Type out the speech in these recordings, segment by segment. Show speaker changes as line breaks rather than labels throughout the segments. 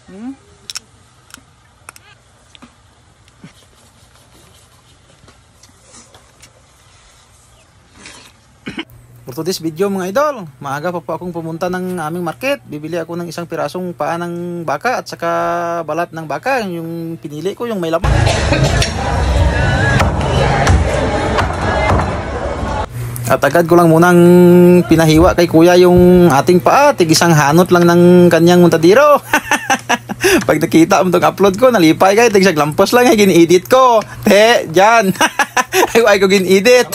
Hmm? For today's video mga idol, maaga pa po akong pumunta ng aming market. Bibili ako ng isang pirasong paa ng baka at saka balat ng baka. Yung pinili ko, yung may laman. At agad ko lang munang pinahiwa kay kuya yung ating paa. Tig-isang hanot lang ng kanyang montadiro. Pag nakita mo itong upload ko, nalipay kayo. Tig-isang lampos lang, gin-edit ko. Dyan. Ay ko gin-edit.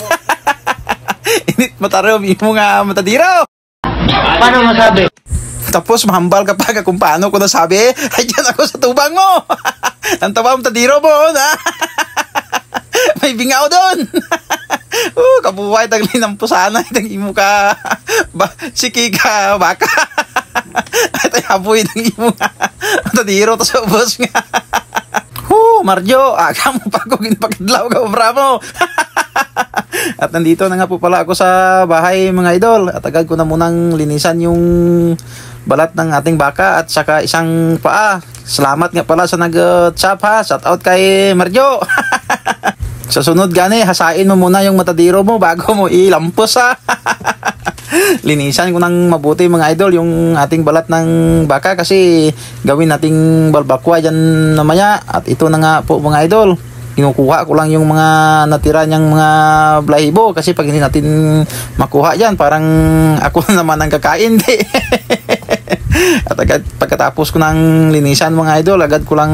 Init matarom yung mga matadiro.
Paano masabi?
Tapos mahambal ka pa kung paano ko nasabi. Ay dyan ako sa tubang mo. Ang taba matadiro mo. May bingaw doon. Kabuhay taglay ng pusana. Itang imo ka siki ka baka. At ay haboy ng imo ka matadiro to sa ubos nga. Marjo, aga mo pa ko ginpakidlaw ka bravo. At nandito na nga po pala ako sa bahay mga idol. At agad ko na munang linisan yung balat ng ating baka at saka isang paa. Salamat nga pala sa nag-chop ha. Shout out kay Marjo. Sa sunod gani, hasain mo muna yung matadiro mo bago mo ilampos ha. Linisan ko ng mabuti mga idol yung ating balat ng baka kasi gawin nating balbakwa dyan namaya. At ito na nga po mga idol, kinukuha ko lang yung mga natira niyang mga blahibo kasi pag hindi natin makuha yan parang ako na naman ang kakain. At agad pagkatapos ko ng linisan mga idol, agad ko lang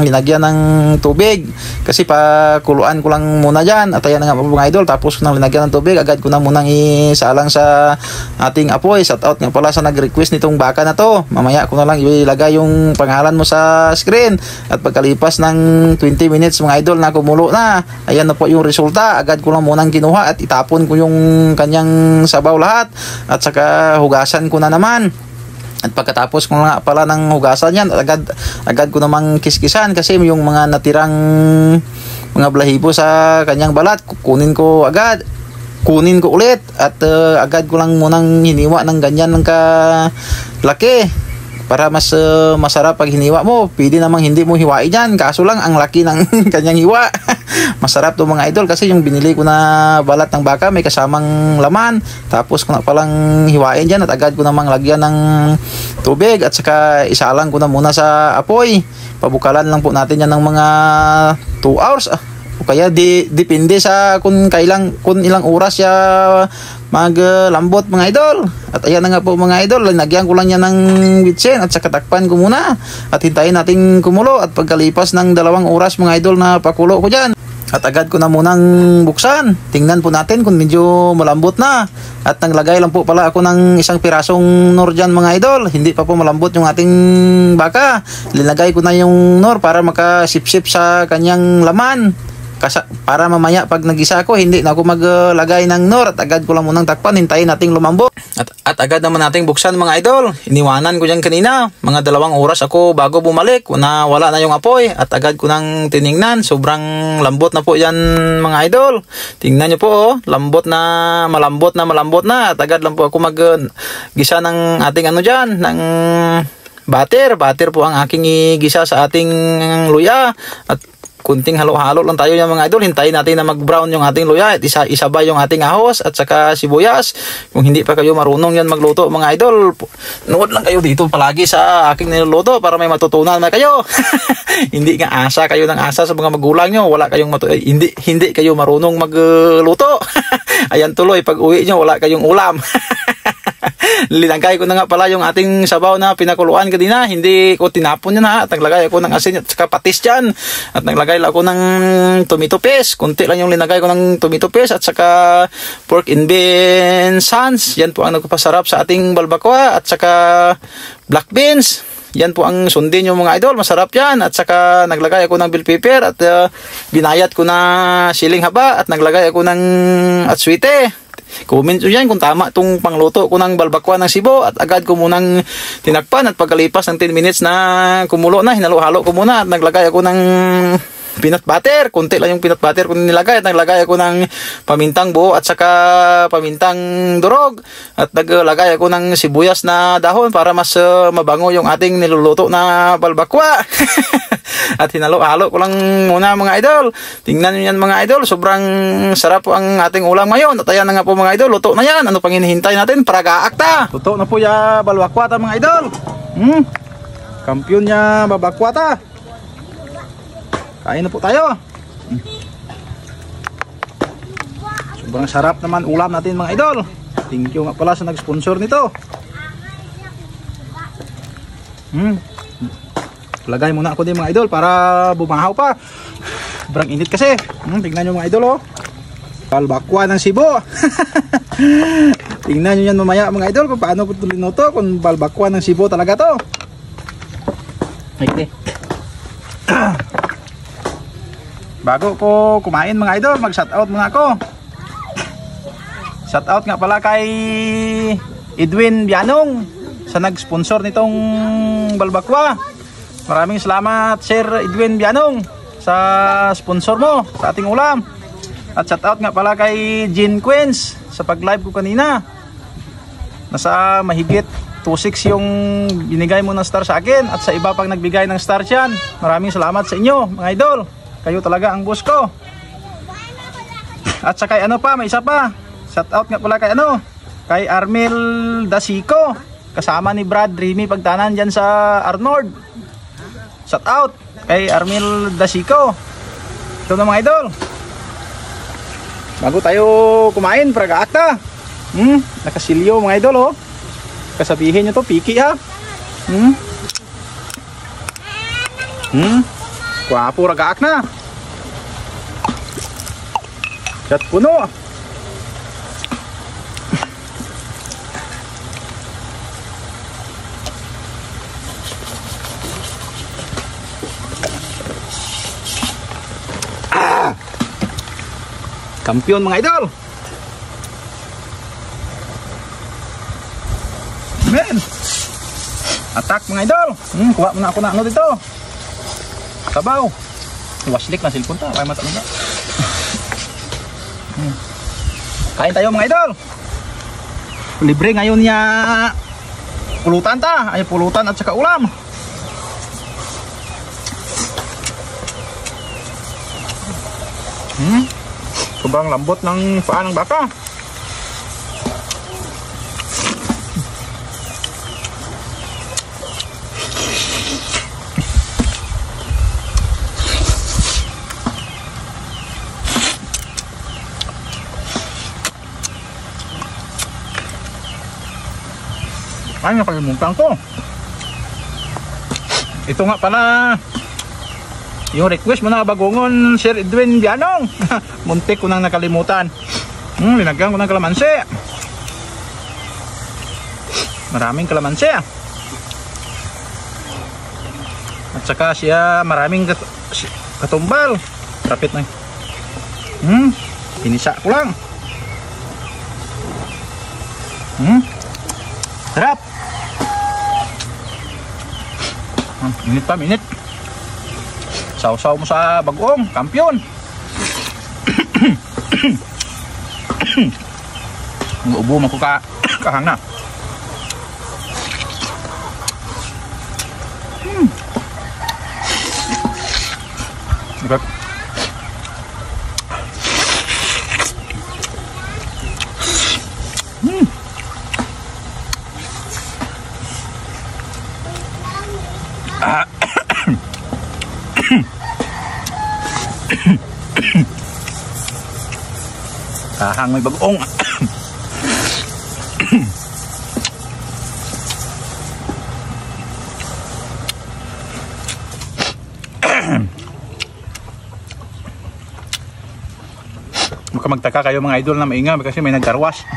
linagyan ng tubig kasi pakuluan ko lang muna dyan. At ayan na nga mga idol, tapos ko nang linagyan ng tubig, agad ko na munang isalang sa ating apoy. Shout out nga pala sa nag-request nitong baka na to. Mamaya ko na lang ilagay yung pangalan mo sa screen. At pagkalipas ng 20 minutes mga idol na kumulo na, ayan na po yung resulta. Agad ko lang munang kinuha at itapon ko yung kanyang sabaw lahat at saka hugasan ko na naman. At pagkatapos ko nga pala ng hugasan yan, agad ko namang kiskisan kasi yung mga natirang mga blahibo sa kanyang balat, kunin ko ulit at agad ko lang munang hiniwa ng ganyan ng kalaki para mas masarap pag hiniwa mo. Pwede namang hindi mo hiwain yan, kaso lang ang laki ng kanyang hiwa. Masarap to mga idol kasi yung binili ko na balat ng baka may kasamang laman. Tapos ko na palang hiwain dyan at agad ko namang lagyan ng tubig at saka isalang ko na muna sa apoy. Pabukalan lang po natin yan ng mga 2 hours. O kaya depende sa kung ilang oras siya maglambot mga idol. At ayan na nga po mga idol, linagyan ko lang yan ng bitsin at saka takpan ko muna at hintayin natin kumulo. At pagkalipas ng 2 oras mga idol na pakulo ko dyan, at agad ko na munang buksan. Tingnan po natin kung medyo malambot na. At naglagay lang po pala ako ng isang pirasong nor dyan mga idol. Hindi pa po malambot yung ating baka. Linagay ko na yung nor para makasip-sip sa kanyang laman. Para mamaya pag nagisa ako, hindi na ako maglagay ng nor. At agad ko lang munang takpan, hintayin nating lumambot. At agad naman nating buksan mga idol. Iniwanan ko dyan kanina. Mga 2 oras ako bago bumalik. Wala na yung apoy. At agad ko nang tiningnan. Sobrang lambot na po yan mga idol. Tingnan nyo po oh. Malambot na. At agad lang po ako mag-gisa ng ating ano dyan. Ng butter. Butter po ang aking igisa sa ating luya. At kunting halo-halo lang tayo yung mga idol. Hintayin natin na mag-brown yung ating luya at isabay yung ating ahos at saka sibuyas. Kung hindi pa kayo marunong yan magluto mga idol, nood lang kayo dito palagi sa aking niluluto para may matutunan na kayo. Hindi nga asa kayo ng asa sa mga magulang nyo. Wala kayong hindi kayo marunong magluto. Ayan tuloy, pag uwi nyo wala kayong ulam. Linagay ko na nga pala yung ating sabaw na pinakuluan kanina. Hindi ko tinapon yun ha. At naglagay ako ng asin at saka patis dyan. At naglagay ako ng tomato paste. Kunti lang yung linagay ko ng tomato paste at saka pork and beans sans. Yan po ang nagpapasarap sa ating balbakwa. At saka black beans. Yan po ang sundin yung mga idol. Masarap yan. At saka naglagay ako ng bell pepper at binayat ko na siling haba at naglagay ako ng atswite. Comment nyo dyan kung tama itong pangluto ko ng balbakwa ng Cebu. At agad ko munang tinakpan at pagkalipas ng 10 minutes na kumulo na, hinalo-halo ko muna at naglagay ako ng peanut butter. Kunti lang yung peanut butter ko nilagay. At naglagay ako ng pamintang buo at saka pamintang durog. At naglagay ako ng sibuyas na dahon para mas mabango yung ating niluluto na balbakwa. At hinalo-halo ko lang muna mga idol. Tingnan nyo yan mga idol. Sobrang sarap po ang ating ulam ngayon. At ayan na nga po mga idol. Luto na yan. Ano pang hinihintay natin para gaakta? Luto na po ya balbakwata mga idol. Kampiyon niya babakwata. Kain na po tayo. Sobrang sarap naman ulam natin mga idol. Thank you nga pala sa nag-sponsor nito. Lagay muna ako din mga idol para bumahaw pa. Sobrang init kasi. Tingnan nyo mga idol oh. Balbakwa ng Cebu. Tingnan nyo yan mamaya mga idol kung paano ko linuto. Kung balbakwa ng Cebu talaga to. Okay. Bago ko kumain mga idol, mag shoutout muna ako. Shoutout nga pala kay Edwin Bianong sa nag-sponsor nitong balbakwa. Maraming salamat Sir Edwin Bianong sa sponsor mo sa ating ulam. At shoutout nga pala kay Jean Queens sa pag-live ko kanina. Nasa mahigit 2.6 yung binigay mo ng star sa akin at sa iba pang nagbigay ng star dyan. Maraming salamat sa inyo mga idol. Kayo talaga ang boss ko. At sa kay ano pa, may isa pa. Shoutout nga pala kay ano, kay Armel Dasico. Kasama ni Brad Remy Pagtanan dyan sa Arnold. Shoutout kay Armel Dasico. Ito na mga idol. Bago tayo kumain, praga-akta. Nakasilyo mga idol oh. Kasabihin nyo to, piki ha. Kwapo ragaak na. Kat puno. Kampiyon mga idol. Men. Attack mga idol. Kuha muna ako na ano dito. Sabaw. Waslik na silpon ta. Kaya matalong na. Kain tayo mga idol. Libre ngayon niya pulutan ta. Ay pulutan at saka ulam. Sobrang lambot ng paa ng baka. Ay, nakalimutan ko. Ito nga pala yung request mo na bagongon Sir Edwin Bianong. Muntik ko nang nakalimutan. Linagyan ko ng kalamansi. Maraming kalamansi. At saka siya maraming katumbal. Rapit na. Pinisa ko lang. Sarap. Minit pa, minit. Saw-saw mo sa bagong, kampiyon. Ubo mo ko kahang na. Okay. Kahang may bagong. Baka magtaka kayo mga idol na mainga kasi may nagkarwas.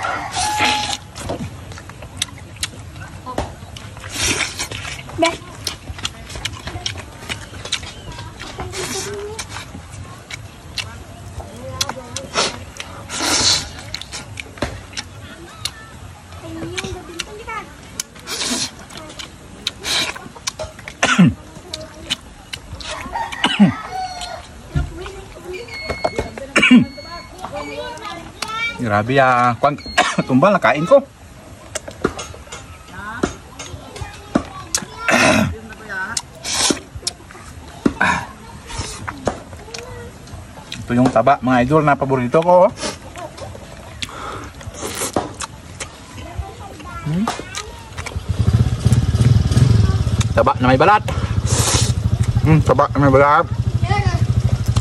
Grabe kwan tumbal na kain ko. Ito yung taba mga idol na paborito ko. Taba na may balat. Taba na may balat.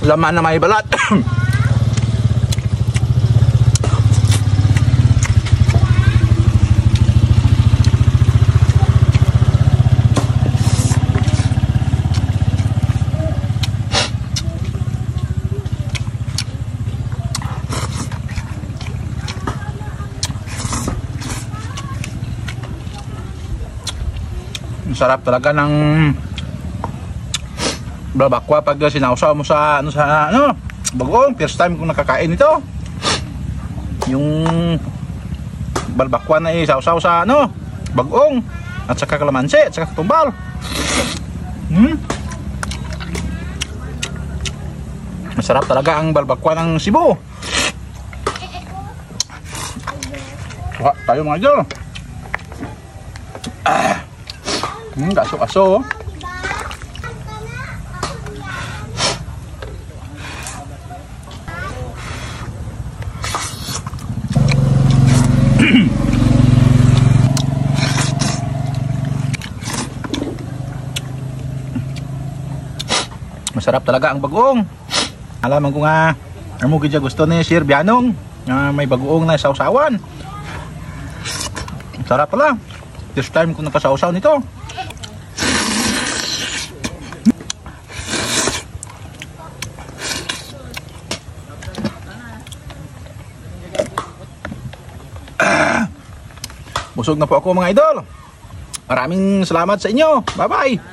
Laman na may balat. Sarap talaga ng balbakwa pag sinausaw mo sa bagoong. First time kong nakakain ito. Yung balbakwa na isausaw sa bagoong at saka kalamansi at saka tumbal. Masarap talaga ang balbakwa ng Cebu. Wah, tayo mga idol. Kaso-kaso. Masarap talaga ang bagoong. Alaman ko nga, mo gid gusto ni Sir Bianong may bagoong na sausawan. Sarap pala. First time ko nakasausaw nito. Busog na po ako mga idol. Maraming salamat sa inyo. Bye bye.